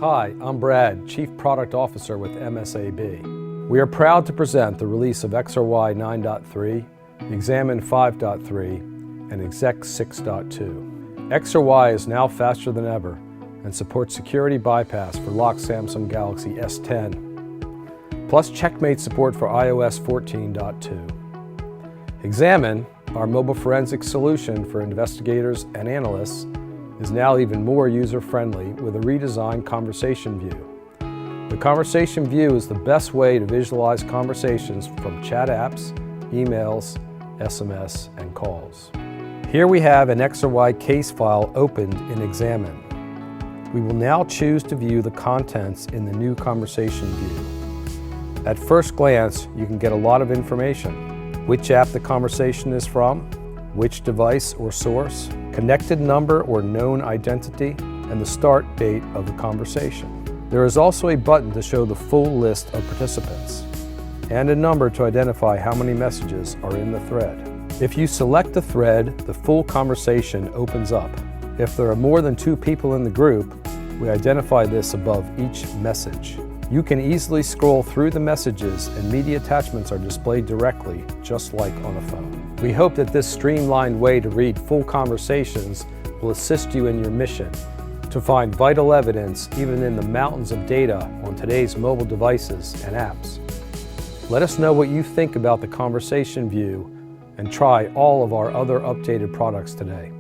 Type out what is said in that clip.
Hi, I'm Brad, Chief Product Officer with MSAB. We are proud to present the release of XRY 9.3, XAMN 5.3, and XEC 6.2. XRY is now faster than ever and supports security bypass for locked Samsung Galaxy S10, plus checkmate support for iOS 14.2. XAMN, our mobile forensics solution for investigators and analysts, is now even more user-friendly with a redesigned conversation view. The conversation view is the best way to visualize conversations from chat apps, emails, SMS, and calls. Here we have an XRY case file opened in XAMN. We will now choose to view the contents in the new conversation view. At first glance, you can get a lot of information. Which app the conversation is from, which device or source, connected number or known identity, and the start date of the conversation. There is also a button to show the full list of participants, and a number to identify how many messages are in the thread. If you select the thread, the full conversation opens up. If there are more than 2 people in the group, we identify this above each message. You can easily scroll through the messages and media attachments are displayed directly, just like on a phone. We hope that this streamlined way to read full conversations will assist you in your mission to find vital evidence even in the mountains of data on today's mobile devices and apps. Let us know what you think about the conversation view and try all of our other updated products today.